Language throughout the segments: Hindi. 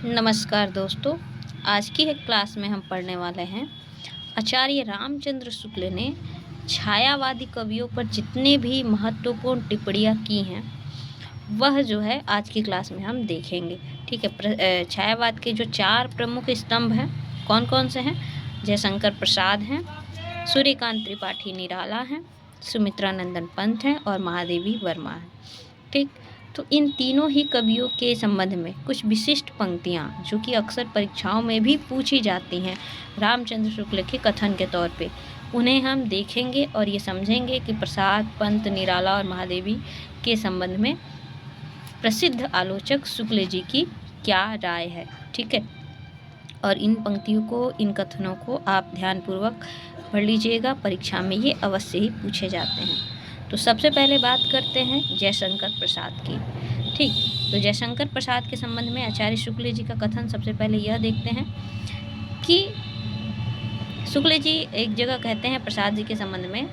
नमस्कार दोस्तों। आज की एक क्लास में हम पढ़ने वाले हैं आचार्य रामचंद्र शुक्ल ने छायावादी कवियों पर जितने भी महत्वपूर्ण टिप्पणियाँ की हैं वह जो है आज की क्लास में हम देखेंगे। ठीक है। छायावाद के जो 4 प्रमुख स्तंभ हैं कौन कौन से हैं? जयशंकर प्रसाद हैं, सूर्यकांत त्रिपाठी निराला हैं, सुमित्रा नंदन पंत हैं और महादेवी वर्मा हैं। ठीक, तो इन तीनों ही कवियों के संबंध में कुछ विशिष्ट पंक्तियाँ जो कि अक्सर परीक्षाओं में भी पूछी जाती हैं रामचंद्र शुक्ल के कथन के तौर पे, उन्हें हम देखेंगे और ये समझेंगे कि प्रसाद, पंत, निराला और महादेवी के संबंध में प्रसिद्ध आलोचक शुक्ल जी की क्या राय है। ठीक है, और इन पंक्तियों को, इन कथनों को आप ध्यानपूर्वक पढ़ लीजिएगा, परीक्षा में ये अवश्य ही पूछे जाते हैं। तो सबसे पहले बात करते हैं जयशंकर प्रसाद की। ठीक, तो जयशंकर प्रसाद के संबंध में आचार्य शुक्ल जी का कथन सबसे पहले यह देखते हैं कि शुक्ल जी एक जगह कहते हैं प्रसाद जी के संबंध में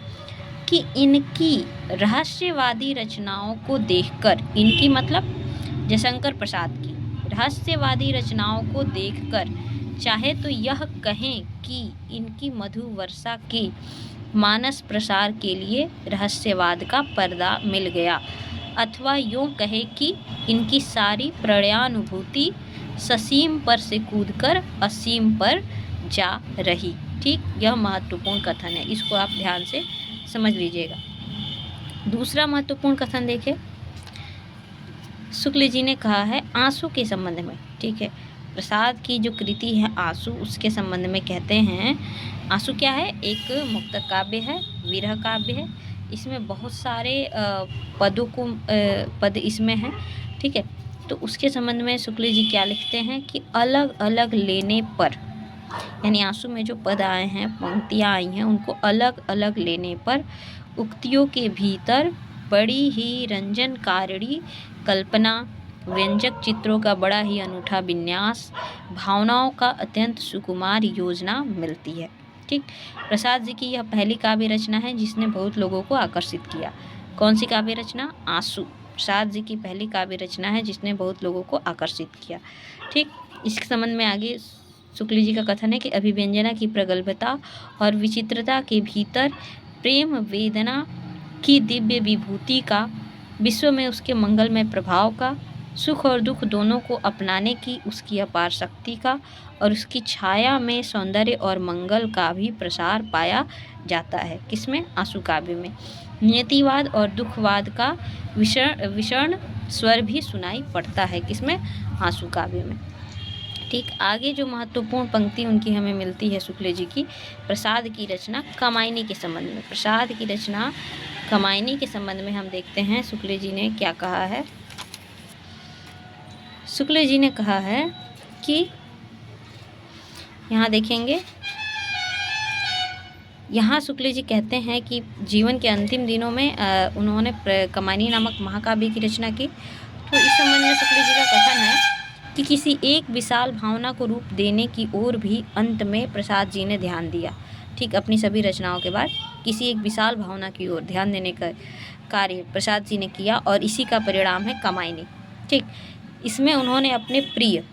कि इनकी रहस्यवादी रचनाओं को देखकर, इनकी मतलब जयशंकर प्रसाद की रहस्यवादी रचनाओं को देखकर चाहे तो यह कहें कि इनकी मधु वर्षा के मानस प्रसार के लिए रहस्यवाद का पर्दा मिल गया, अथवा यूँ कहे कि इनकी सारी प्रणयानुभूति ससीम पर से कूदकर असीम पर जा रही। ठीक, यह महत्वपूर्ण कथन है, इसको आप ध्यान से समझ लीजिएगा। दूसरा महत्वपूर्ण कथन देखें, शुक्ल जी ने कहा है आंसू के संबंध में। ठीक है, प्रसाद की जो कृति है आंसू, उसके संबंध में कहते हैं आंसू क्या है? एक मुक्तक काव्य है, विरह काव्य है। इसमें बहुत सारे पदों को पद इसमें हैं। ठीक है, तो उसके संबंध में शुक्ल जी क्या लिखते हैं कि अलग अलग लेने पर, यानी आंसू में जो पद आए हैं, पंक्तियाँ आई हैं, उनको अलग अलग लेने पर उक्तियों के भीतर बड़ी ही रंजनकारिणी कल्पना, व्यंजक चित्रों का बड़ा ही अनूठा विन्यास, भावनाओं का अत्यंत सुकुमार योजना मिलती है। ठीक, प्रसाद जी की यह पहली काव्य रचना है जिसने बहुत लोगों को आकर्षित किया। कौन सी काव्य रचना? आंसू। प्रसाद जी की पहली काव्य रचना है जिसने बहुत लोगों को आकर्षित किया। ठीक, इसके संबंध में आगे शुक्ल जी का कथन है कि अभिव्यंजना की प्रगल्भता और विचित्रता के भीतर प्रेम वेदना की दिव्य विभूति का, विश्व में उसके मंगलमय प्रभाव का, सुख और दुख दोनों को अपनाने की उसकी अपार शक्ति का और उसकी छाया में सौंदर्य और मंगल का भी प्रसार पाया जाता है। किसमें? आंसू काव्य में। नियतिवाद और दुखवाद का विषण स्वर भी सुनाई पड़ता है। किसमें? आंसू काव्य में। ठीक, आगे जो महत्वपूर्ण पंक्ति उनकी हमें मिलती है शुक्ल जी की, प्रसाद की रचना कामायनी के संबंध में। प्रसाद की रचना कामायनी के संबंध में हम देखते हैं शुक्ल जी ने क्या कहा है। शुक्ल जी ने कहा है कि यहाँ देखेंगे, यहाँ शुक्ल जी कहते हैं कि जीवन के अंतिम दिनों में उन्होंने कामायनी नामक महाकाव्य की रचना की। तो इस संबंध में शुक्ल जी का कथन है कि किसी एक विशाल भावना को रूप देने की ओर भी अंत में प्रसाद जी ने ध्यान दिया। ठीक, अपनी सभी रचनाओं के बाद किसी एक विशाल भावना की ओर ध्यान देने का कार्य प्रसाद जी ने किया और इसी का परिणाम है कामायनी। ठीक, इसमें उन्होंने अपने प्रिय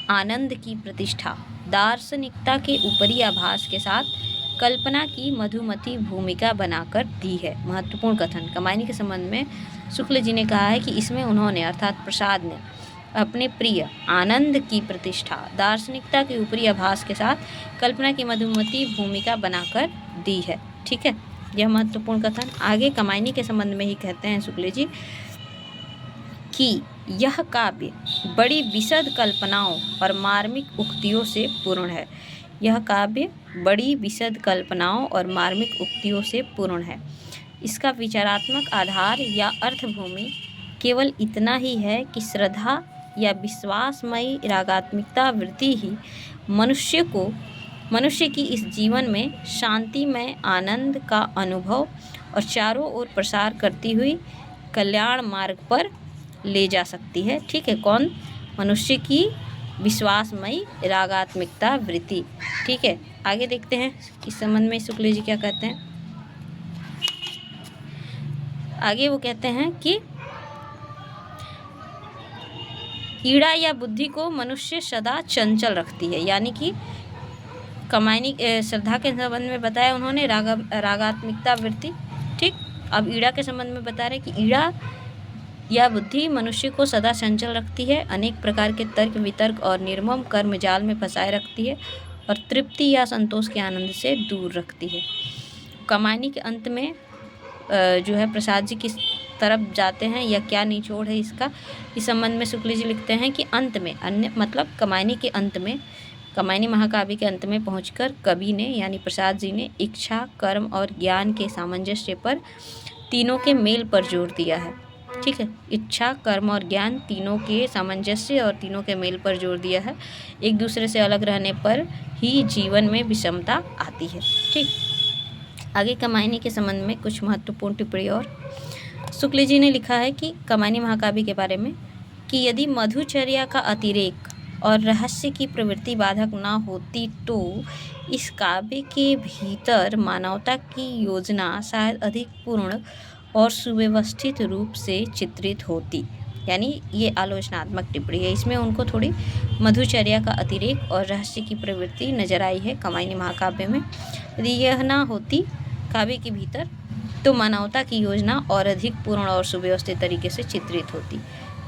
आनंद की प्रतिष्ठा दार्शनिकता के ऊपरी आभास के साथ कल्पना की मधुमती भूमिका बनाकर दी है। महत्वपूर्ण कथन कामायनी के संबंध में शुक्ल जी ने कहा है कि इसमें उन्होंने, अर्थात प्रसाद ने, अपने प्रिय आनंद की प्रतिष्ठा दार्शनिकता के ऊपरी आभास के साथ कल्पना की मधुमती भूमिका बनाकर दी है। ठीक है, यह महत्वपूर्ण कथन। आगे कामायनी के संबंध में ही कहते हैं शुक्ल जी कि यह काव्य बड़ी विशद कल्पनाओं और मार्मिक उक्तियों से पूर्ण है। यह काव्य बड़ी विशद कल्पनाओं और मार्मिक उक्तियों से पूर्ण है। इसका विचारात्मक आधार या अर्थभूमि केवल इतना ही है कि श्रद्धा या विश्वासमयी रागात्मिकता वृत्ति ही मनुष्य की इस जीवन में शांतिमय आनंद का अनुभव और चारों ओर प्रसार करती हुई कल्याण मार्ग पर ले जा सकती है। ठीक है, कौन? मनुष्य की विश्वासमयी रागात्मिकता वृत्ति। ठीक है, आगे देखते हैं इस संबंध में शुक्ल जी क्या कहते हैं। आगे वो कहते हैं कि ईड़ा या बुद्धि को मनुष्य सदा चंचल रखती है, यानी कि कामायनी श्रद्धा के संबंध में बताया उन्होंने रागात्मिकता वृत्ति। ठीक, अब ईड़ा के संबंध में बता रहे कि ईड़ा या बुद्धि मनुष्य को सदा चंचल रखती है, अनेक प्रकार के तर्क वितर्क और निर्मम कर्म जाल में फंसाए रखती है और तृप्ति या संतोष के आनंद से दूर रखती है। कामायनी के अंत में जो है प्रसाद जी किस तरफ जाते हैं या क्या निचोड़ है इसका, इस संबंध में शुक्ल जी लिखते हैं कि अंत में अन्य मतलब कामायनी के अंत में, कामायनी महाकाव्य के अंत में पहुंचकर कवि ने यानी प्रसाद जी ने इच्छा, कर्म और ज्ञान के सामंजस्य पर तीनों के मेल पर जोर दिया है। ठीक है, इच्छा, कर्म और ज्ञान तीनों के सामंजस्य और तीनों के मेल पर जोर दिया है। एक दूसरे से अलग रहने पर ही जीवन में विषमता आती है। ठीक, आगे कामायनी के संबंध में कुछ महत्वपूर्ण टिप्पणी और शुक्ल जी ने लिखा है कि कामायनी महाकाव्य के बारे में कि यदि मधुचर्या का अतिरेक और रहस्य की प्रवृत्ति बाधक न होती तो इस काव्य के भीतर मानवता की योजना शायद अधिक पूर्ण और सुव्यवस्थित रूप से चित्रित होती। यानी ये आलोचनात्मक टिप्पणी है, इसमें उनको थोड़ी मधुचर्या का अतिरेक और रहस्य की प्रवृत्ति नजर आई है कामायनी महाकाव्य में। यदि यह ना होती काव्य के भीतर तो मानवता की योजना और अधिक पूर्ण और सुव्यवस्थित तरीके से चित्रित होती,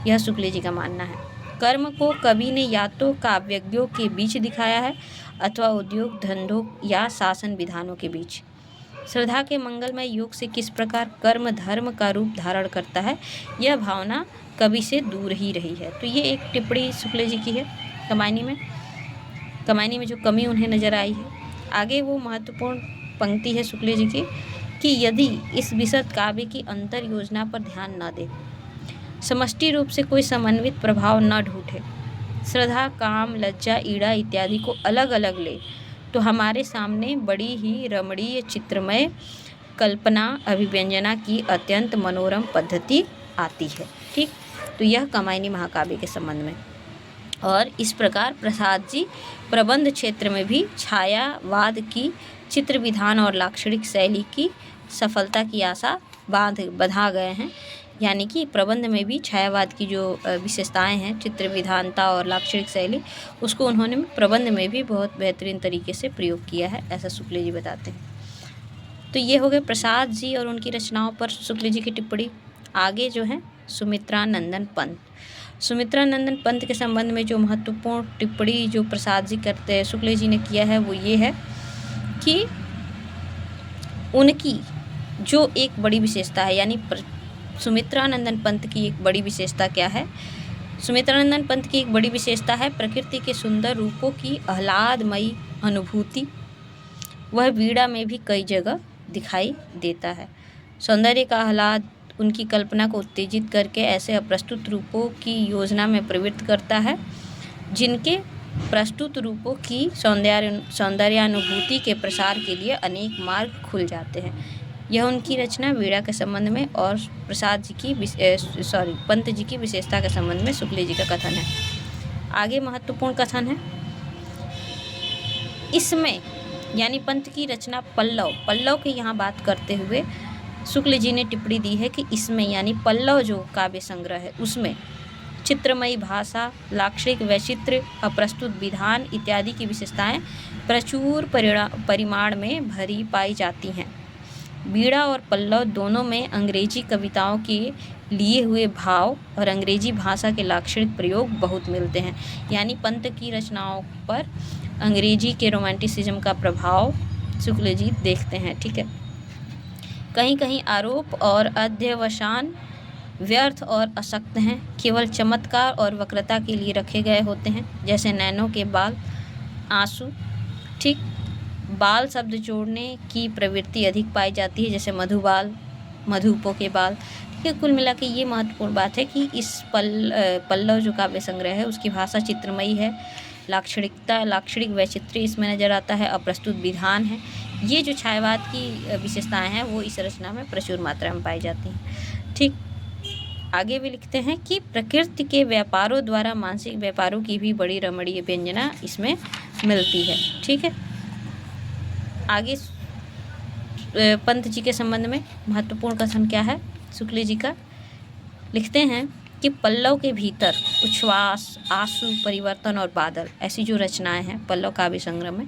यह शुक्ल जी का मानना है। कर्म को कवि ने या तो काव्यज्ञों के बीच दिखाया है अथवा उद्योग धंधों या शासन विधानों के बीच। श्रद्धा के मंगलमय योग से किस प्रकार कर्म धर्म का रूप धारण करता है, यह भावना कवि से दूर ही रही है। तो ये एक टिप्पणी शुक्ल जी की है कामायनी में जो कमी उन्हें नजर आई है। आगे वो महत्वपूर्ण पंक्ति है शुक्ल जी की कि यदि इस विशद काव्य की अंतर योजना पर ध्यान न दे, समष्टि रूप से कोई समन्वित प्रभाव न ढूंढे, श्रद्धा, काम, लज्जा, ईड़ा इत्यादि को अलग अलग ले, तो हमारे सामने बड़ी ही रमणीय चित्रमय कल्पना अभिव्यंजना की अत्यंत मनोरम पद्धति आती है। ठीक, तो यह कामायनी महाकाव्य के संबंध में। और इस प्रकार प्रसाद जी प्रबंध क्षेत्र में भी छायावाद की चित्र विधान और लाक्षणिक शैली की सफलता की आशा बंधा गए हैं। यानी कि प्रबंध में भी छायावाद की जो विशेषताएं हैं, चित्र विधानता और लाक्षणिक शैली, उसको उन्होंने प्रबंध में भी बहुत बेहतरीन तरीके से प्रयोग किया है, ऐसा शुक्ल जी बताते हैं। तो ये हो गए प्रसाद जी और उनकी रचनाओं पर शुक्ल जी की टिप्पणी। आगे जो है सुमित्रानंदन पंत। सुमित्रानंदन पंत के संबंध में जो महत्वपूर्ण टिप्पणी जो प्रसाद जी करते हैं, शुक्ल जी ने किया है, वो ये है कि उनकी जो एक बड़ी विशेषता है, यानी सुमित्रानंदन पंत की एक बड़ी विशेषता क्या है? सुमित्रानंदन पंत की एक बड़ी विशेषता है प्रकृति के सुंदर रूपों की आह्लादमयी अनुभूति। वह वीणा में भी कई जगह दिखाई देता है। सौंदर्य का आह्लाद उनकी कल्पना को उत्तेजित करके ऐसे अप्रस्तुत रूपों की योजना में प्रवृत्त करता है जिनके प्रस्तुत रूपों की सौंदर्यानुभूति के प्रसार के लिए अनेक मार्ग खुल जाते हैं। यह उनकी रचना वीणा के संबंध में और प्रसाद जी की पंत जी की विशेषता के संबंध में शुक्ल जी का कथन है। आगे महत्वपूर्ण कथन है इसमें, यानी पंत की रचना पल्लव की यहाँ बात करते हुए शुक्ल जी ने टिप्पणी दी है कि इसमें यानी पल्लव जो काव्य संग्रह है उसमें चित्रमयी भाषा, लाक्षणिक वैचित्र्य, अप्रस्तुत विधान इत्यादि की विशेषताएं प्रचुर परिमाण में भरी पाई जाती हैं। वीणा और पल्लव दोनों में अंग्रेजी कविताओं के लिए हुए भाव और अंग्रेजी भाषा के लाक्षणिक प्रयोग बहुत मिलते हैं। यानी पंत की रचनाओं पर अंग्रेजी के रोमांटिसिज्म का प्रभाव शुक्ल जी देखते हैं। ठीक है, कहीं कहीं आरोप और अध्यवसान व्यर्थ और अशक्त हैं, केवल चमत्कार और वक्रता के लिए रखे गए होते हैं, जैसे नैनों के बाल, आंसू। ठीक, बाल शब्द जोड़ने की प्रवृत्ति अधिक पाई जाती है, जैसे मधुबाल, मधुपों के बाल। ठीक है, कुल मिला के ये महत्वपूर्ण बात है कि इस पल्लव जो काव्य संग्रह है उसकी भाषा चित्रमयी है, लाक्षणिक वैचित्र्य इसमें नजर आता है, अप्रस्तुत विधान है। ये जो छायावाद की विशेषताएं हैं वो इस रचना में प्रचुर मात्रा में पाई जाती हैं। ठीक, आगे भी लिखते हैं कि प्रकृति के व्यापारों द्वारा मानसिक व्यापारों की भी बड़ी रमणीय व्यंजना इसमें मिलती है। ठीक है, आगे पंत जी के संबंध में महत्वपूर्ण कथन क्या है शुक्ल जी का? लिखते हैं कि पल्लव के भीतर उच्छ्वास, आंसू, परिवर्तन और बादल, ऐसी जो रचनाएं हैं पल्लव काव्य संग्रह में,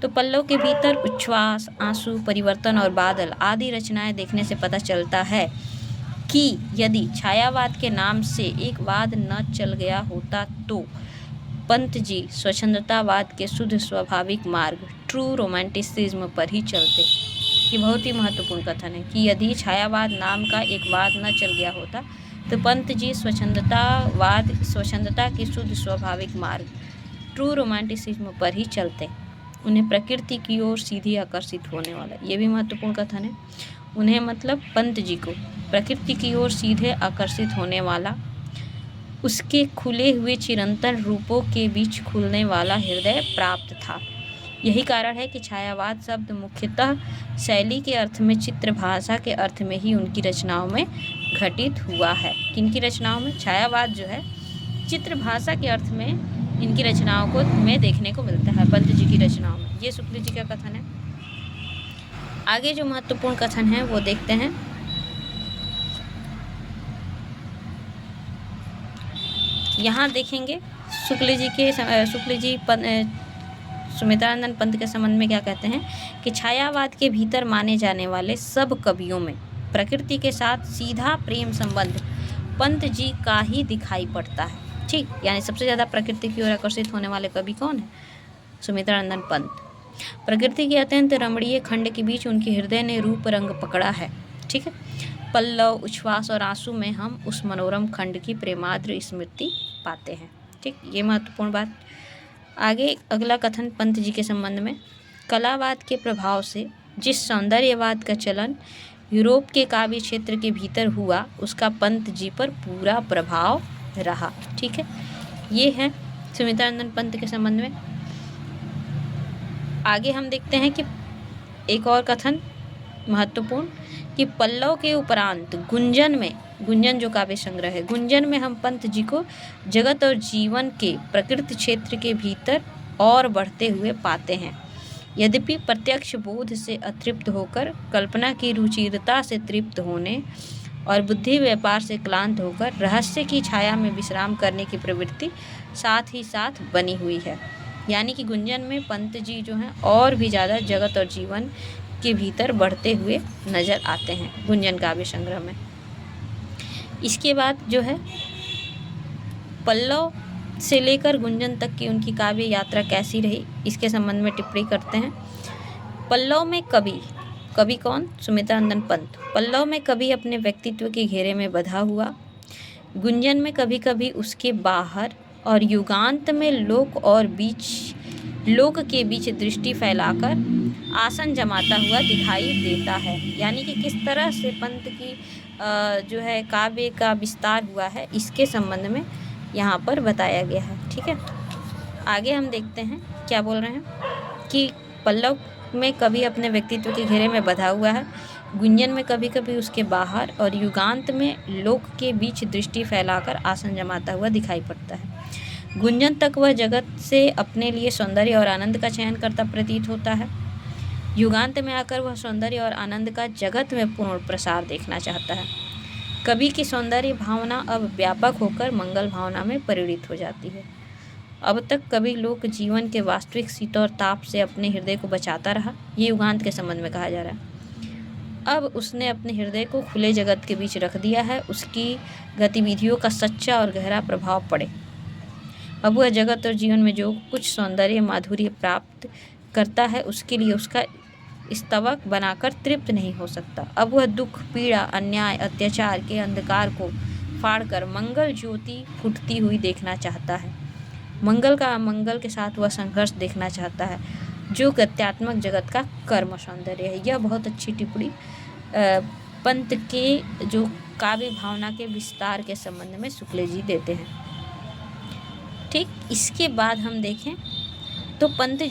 तो पल्लव के भीतर उच्छ्वास, आंसू, परिवर्तन और बादल आदि रचनाएं देखने से पता चलता है कि यदि छायावाद के नाम से एक वाद न चल गया होता तो पंत जी स्वच्छंदतावाद के शुद्ध स्वाभाविक मार्ग ट्रू रोमांटिसिज्म पर ही चलते। ये बहुत ही महत्वपूर्ण कथन है कि यदि छायावाद नाम का एक वाद न चल गया होता तो पंत जी स्वच्छंदता के शुद्ध स्वाभाविक मार्ग ट्रू रोमांटिसिज्म पर ही चलते। उन्हें प्रकृति की ओर सीधी आकर्षित होने वाला, ये भी महत्वपूर्ण कथन है। उन्हें मतलब पंत जी को प्रकृति की ओर सीधे आकर्षित होने वाला, उसके खुले हुए चिरंतन रूपों के बीच खुलने वाला हृदय प्राप्त था। यही कारण है कि छायावाद शब्द मुख्यतः शैली के अर्थ में, चित्र भाषा के अर्थ में ही उनकी रचनाओं में घटित हुआ है। किनकी रचनाओं में? छायावाद जो है चित्र भाषा के अर्थ में इनकी रचनाओं को में देखने को मिलता है, पंत जी की रचनाओं में। ये शुक्ल जी का कथन है। आगे जो महत्वपूर्ण कथन है वो देखते हैं। यहाँ देखेंगे शुक्ल जी सुमित्रानंद पंत के संबंध में क्या कहते हैं कि छायावाद के भीतर माने जाने वाले सब कवियों में प्रकृति के साथ सीधा प्रेम संबंध पंत जी का ही दिखाई पड़ता है। ठीक, यानी सबसे ज़्यादा प्रकृति की ओर आकर्षित होने वाले कवि कौन है? सुमित्रानंद पंत। प्रकृति के अत्यंत रमणीय खंड के बीच उनके हृदय ने रूप रंग पकड़ा है। ठीक है, पल्लव, उच्छ्वास और आंसू में हम उस मनोरम खंड की प्रेमाद्र स्मृति पाते हैं। ठीक, ये महत्वपूर्ण बात। आगे अगला कथन पंत जी के संबंध में, कलावाद के प्रभाव से जिस सौंदर्यवाद का चलन यूरोप के काव्य क्षेत्र के भीतर हुआ उसका पंत जी पर पूरा प्रभाव रहा। ठीक है, ये है सुमित्रानंद पंत के संबंध में। आगे हम देखते हैं कि एक और कथन महत्वपूर्ण कि पल्लव के उपरांत गुंजन जो काव्य संग्रह है, गुंजन में हम पंत जी को जगत और जीवन के प्रकृति क्षेत्र के भीतर और बढ़ते हुए पाते हैं। यद्यपि प्रत्यक्ष बोध से अतृप्त होकर कल्पना की रुचिरता से तृप्त होने और बुद्धि व्यापार से क्लांत होकर रहस्य की छाया में विश्राम करने की प्रवृत्ति साथ ही साथ बनी हुई है। यानी कि गुंजन में पंत जी जो हैं और भी ज़्यादा जगत और जीवन के भीतर बढ़ते हुए नज़र आते हैं गुंजन काव्य संग्रह में। इसके बाद जो है पल्लव से लेकर गुंजन तक की उनकी काव्य यात्रा कैसी रही, इसके संबंध में टिप्पणी करते हैं। पल्लव में कवि कौन? सुमित्रानंद पंत। पल्लव में कवि अपने व्यक्तित्व के घेरे में बंधा हुआ, गुंजन में कभी कभी उसके बाहर और युगांत में लोक के बीच दृष्टि फैलाकर आसन जमाता हुआ दिखाई देता है। यानी कि किस तरह से पंत की जो है काव्य का विस्तार हुआ है, इसके संबंध में यहाँ पर बताया गया है। ठीक है, आगे हम देखते हैं क्या बोल रहे हैं कि पल्लव में कवि अपने व्यक्तित्व के घेरे में बंधा हुआ है, गुंजन में कभी कभी उसके बाहर और युगांत में लोक के बीच दृष्टि फैलाकर आसन जमाता हुआ दिखाई पड़ता है। गुंजन तक वह जगत से अपने लिए सौंदर्य और आनंद का चयन करता प्रतीत होता है। युगांत में आकर वह सौंदर्य और आनंद का जगत में पूर्ण प्रसार देखना चाहता है। कवि की सौंदर्य भावना अब व्यापक होकर मंगल भावना में परिणित हो जाती है। अब तक कवि लोक जीवन के वास्तविक शीत और ताप से अपने हृदय को बचाता रहा, ये युगांत के संबंध में कहा जा रहा है। अब उसने अपने हृदय को खुले जगत के बीच रख दिया है, उसकी गतिविधियों का सच्चा और गहरा प्रभाव पड़े। अब वह जगत और जीवन में जो कुछ सौंदर्य माधुर्य प्राप्त करता है उसके लिए उसका स्तवक बनाकर तृप्त नहीं हो सकता। अब वह दुख, पीड़ा, अन्याय, अत्याचार के अंधकार को फाड़कर मंगल ज्योति फूटती हुई देखना चाहता है। मंगल का अमंगल के साथ वह संघर्ष देखना चाहता है, जो गत्यात्मक जगत का कर्म सौंदर्य है। यह बहुत अच्छी टिप्पणी पंत के जो काव्य भावना के विस्तार के संबंध में शुक्ल जी देते हैं। ठीक, इसके बाद हम देखें तो पंत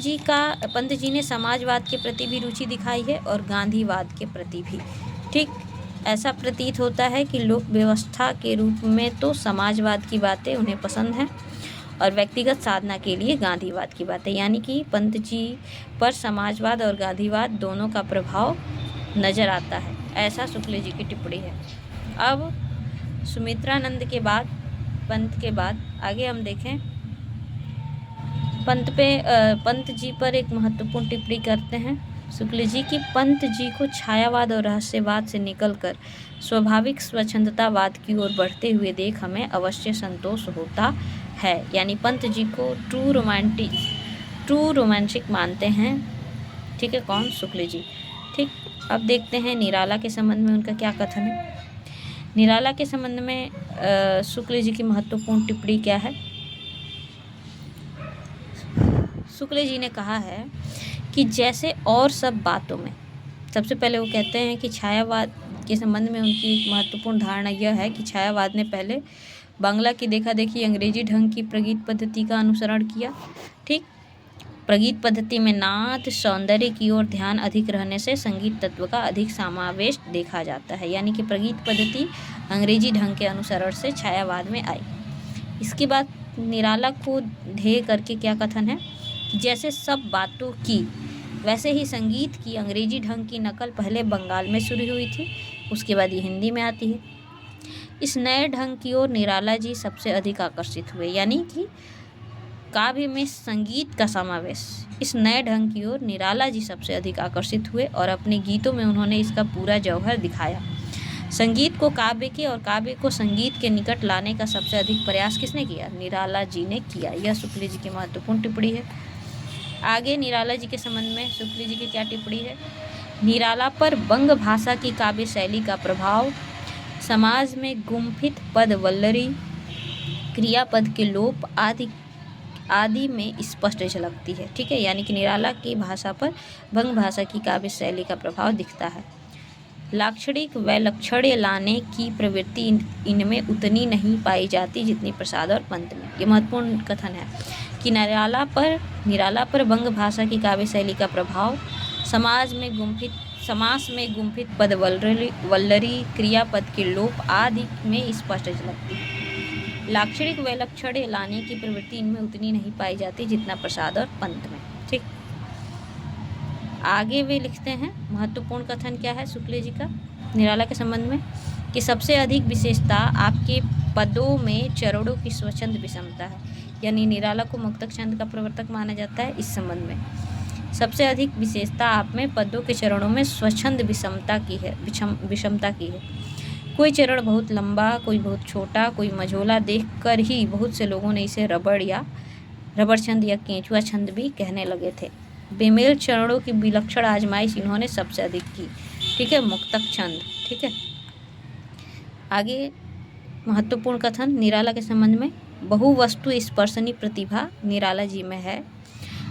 जी ने समाजवाद के प्रति भी रुचि दिखाई है और गांधीवाद के प्रति भी। ठीक, ऐसा प्रतीत होता है कि लोक व्यवस्था के रूप में तो समाजवाद की बातें उन्हें पसंद हैं और व्यक्तिगत साधना के लिए गांधीवाद की बातें। यानी कि पंत जी पर समाजवाद और गांधीवाद दोनों का प्रभाव नज़र आता है, ऐसा शुक्ल जी की टिप्पणी है। अब सुमित्रानंद के बाद, पंत के बाद आगे हम देखें, पंत जी पर एक महत्वपूर्ण टिप्पणी करते हैं शुक्ल जी की। पंत जी को छायावाद और रहस्यवाद से निकलकर स्वाभाविक स्वच्छंदतावाद की ओर बढ़ते हुए देख हमें अवश्य संतोष होता है। यानी पंत जी को ट्रू रोमांटिक मानते हैं, ठीक है, कौन? शुक्ल जी। ठीक, अब देखते हैं निराला के संबंध में उनका क्या कथन है। निराला के संबंध में शुक्ल जी की महत्वपूर्ण टिप्पणी क्या है? शुक्ल जी ने कहा है कि जैसे और सब बातों में, सबसे पहले वो कहते हैं कि छायावाद के संबंध में उनकी एक महत्वपूर्ण धारणा यह है कि छायावाद ने पहले बांग्ला की देखा देखी अंग्रेजी ढंग की प्रगीत पद्धति का अनुसरण किया। ठीक, प्रगीत पद्धति में नाद सौंदर्य की ओर ध्यान अधिक रहने से संगीत तत्व का अधिक समावेश देखा जाता है। यानी कि प्रगीत पद्धति अंग्रेजी ढंग के अनुसरण से छायावाद में आई। इसके बाद निराला को ध्येय करके क्या कथन है कि जैसे सब बातों की वैसे ही संगीत की अंग्रेजी ढंग की नकल पहले बंगाल में शुरू हुई थी, उसके बाद ये हिंदी में आती है। इस नए ढंग की ओर निराला जी सबसे अधिक आकर्षित हुए। यानी कि काव्य में संगीत का समावेश, इस नए ढंग की ओर निराला जी सबसे अधिक आकर्षित हुए और अपने गीतों में उन्होंने इसका पूरा जौहर दिखाया। संगीत को काव्य के और काव्य को संगीत के निकट लाने का सबसे अधिक प्रयास किसने किया? निराला जी ने किया। यह शुक्ल जी की महत्वपूर्ण टिप्पणी है। आगे निराला जी के संबंध में शुक्ल जी की क्या टिप्पणी है? निराला पर बंग भाषा की काव्य शैली का प्रभाव समाज में गुम्फित पद वल्लरी, क्रियापद के लोप आदि में स्पष्ट झलकती है। ठीक है, यानी कि निराला की भाषा पर बंग भाषा की काव्य शैली का प्रभाव दिखता है। लाक्षणिक वैलक्षण्य लाने की प्रवृत्ति इनमें उतनी नहीं पाई जाती जितनी प्रसाद और पंत में। ये महत्वपूर्ण कथन है कि निराला पर बंग भाषा की काव्य शैली का प्रभाव समास में गुम्फित पद वल्लरी, क्रियापद के लोप आदि में स्पष्ट झलकती है। लाक्षणिक वैलक्षण्य लाने की प्रवृत्ति इनमें उतनी नहीं पाई जाती जितना प्रसाद और पंत में। ठीक, आगे वे लिखते हैं महत्वपूर्ण कथन क्या है शुक्ल जी का निराला के संबंध में कि सबसे अधिक विशेषता आपके पदों में चरणों की स्वच्छंद विषमता है। यानी निराला को मुक्तक छंद का प्रवर्तक माना जाता है। इस संबंध में सबसे अधिक विशेषता आप में पदों के चरणों में स्वच्छंद विषमता की है। कोई चरण बहुत लंबा, कोई बहुत छोटा, कोई मझोला देखकर ही बहुत से लोगों ने इसे रबड़ छंद या केंचुआ छंद भी कहने लगे थे। बेमेल चरणों की विलक्षण आजमाइश इन्होंने सबसे अधिक की। ठीक है, मुक्तक छंद। ठीक है, आगे महत्वपूर्ण कथन निराला के संबंध में बहुवस्तु स्पर्शनी प्रतिभा निराला जी में है।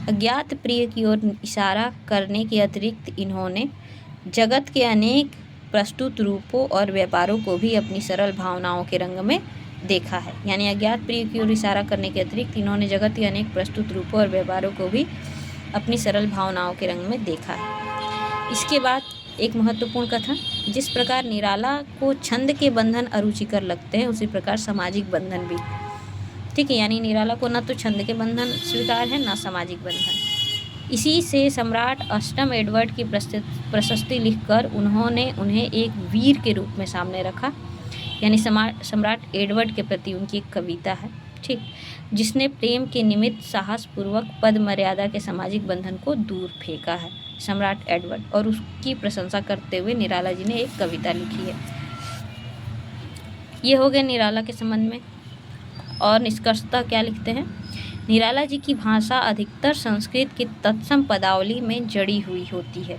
अज्ञात प्रिय की ओर इशारा करने के अतिरिक्त इन्होंने जगत के अनेक प्रस्तुत रूपों और व्यापारों को भी अपनी सरल भावनाओं के रंग में देखा है। यानी अज्ञात प्रिय की ओर इशारा करने के अतिरिक्त इन्होंने जगत के अनेक प्रस्तुत रूपों और व्यापारों को भी अपनी सरल भावनाओं के रंग में देखा है। इसके बाद एक महत्वपूर्ण कथन, जिस प्रकार निराला को छंद के बंधन अरुचिकर लगते हैं उसी प्रकार सामाजिक बंधन भी। ठीक है, यानी निराला को न तो छंद के बंधन स्वीकार है न सामाजिक बंधन। इसी से सम्राट अष्टम एडवर्ड की प्रशस्ति लिखकर उन्होंने उन्हें एक वीर के रूप में सामने रखा। यानी सम्राट एडवर्ड के प्रति उनकी एक कविता है। ठीक, जिसने प्रेम के निमित्त साहसपूर्वक पद मर्यादा के सामाजिक बंधन को दूर फेंका है। सम्राट एडवर्ड, और उसकी प्रशंसा करते हुए निराला जी ने एक कविता लिखी है। ये हो गए निराला के संबंध में। और निष्कर्षतः क्या लिखते हैं? निराला जी की भाषा अधिकतर संस्कृत की तत्सम पदावली में जड़ी हुई होती है,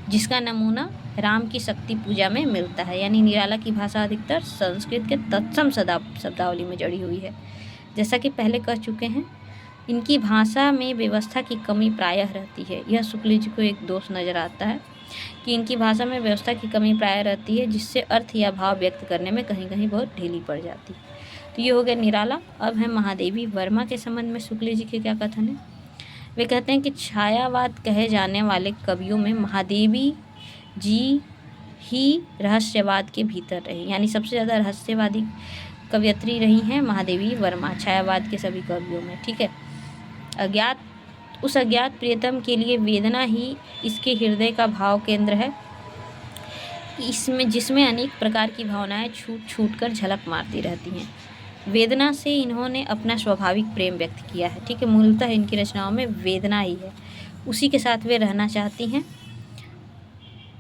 जिसका नमूना राम की शक्ति पूजा में मिलता है। यानी निराला की भाषा अधिकतर संस्कृत के तत्सम शब्दावली में जड़ी हुई है। जैसा कि पहले कह चुके हैं, इनकी भाषा में व्यवस्था की कमी प्रायः रहती है। यह शुक्ल जी को एक दोष नज़र आता है कि इनकी भाषा में व्यवस्था की कमी प्रायः रहती है, जिससे अर्थ या भाव व्यक्त करने में कहीं कहीं बहुत ढीली पड़ जाती है। तो ये हो गया निराला। अब है महादेवी वर्मा के संबंध में शुक्ल जी के क्या कथन है। वे कहते हैं कि छायावाद कहे जाने वाले कवियों में महादेवी जी ही रहस्यवाद के भीतर रहे। यानी सबसे ज़्यादा रहस्यवादी कवयित्री रही हैं महादेवी वर्मा छायावाद के सभी कवियों में। ठीक है, उस अज्ञात प्रियतम के लिए वेदना ही इसके हृदय का भाव केंद्र है। इसमें जिसमें अनेक प्रकार की भावनाएं छूट छूट कर झलक मारती रहती हैं। वेदना से इन्होंने अपना स्वाभाविक प्रेम व्यक्त किया है। ठीक है, मूलतः इनकी रचनाओं में वेदना ही है, उसी के साथ वे रहना चाहती हैं।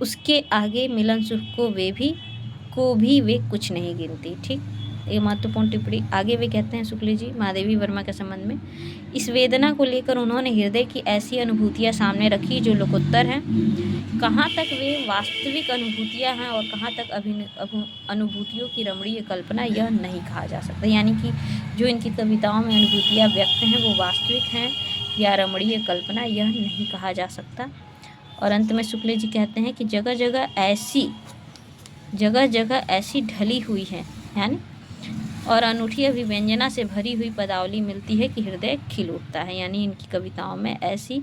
उसके आगे मिलन सुख को भी वे कुछ नहीं गिनती। ठीक, ये महत्वपूर्ण टिप्पणी आगे वे कहते हैं शुक्ल जी महादेवी वर्मा के संबंध में। इस वेदना को लेकर उन्होंने हृदय की ऐसी अनुभूतियाँ सामने रखी जो लोकोत्तर हैं। कहाँ तक वे वास्तविक अनुभूतियाँ हैं और कहाँ तक अनुभूतियों की रमणीय कल्पना, यह नहीं कहा जा सकता। यानी कि जो इनकी कविताओं में अनुभूतियाँ व्यक्त हैं वो वास्तविक हैं या रमणीय कल्पना, यह नहीं कहा जा सकता। और अंत में शुक्ल जी कहते हैं कि जगह जगह ऐसी ढली हुई है यानी और अनूठी अभिव्यंजना से भरी हुई पदावली मिलती है कि हृदय खिल उठता है। यानी इनकी कविताओं में ऐसी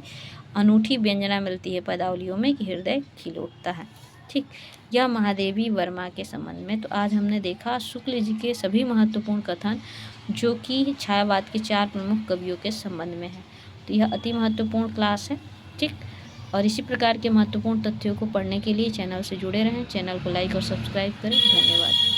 अनूठी व्यंजना मिलती है पदावलियों में कि हृदय खिल उठता है। ठीक, यह महादेवी वर्मा के संबंध में। तो आज हमने देखा शुक्ल जी के सभी महत्वपूर्ण कथन जो कि छायावाद के 4 प्रमुख कवियों के संबंध में है। तो यह अति महत्वपूर्ण क्लास है। ठीक, और इसी प्रकार के महत्वपूर्ण तथ्यों को पढ़ने के लिए चैनल से जुड़े रहें। चैनल को लाइक और सब्सक्राइब करें। धन्यवाद।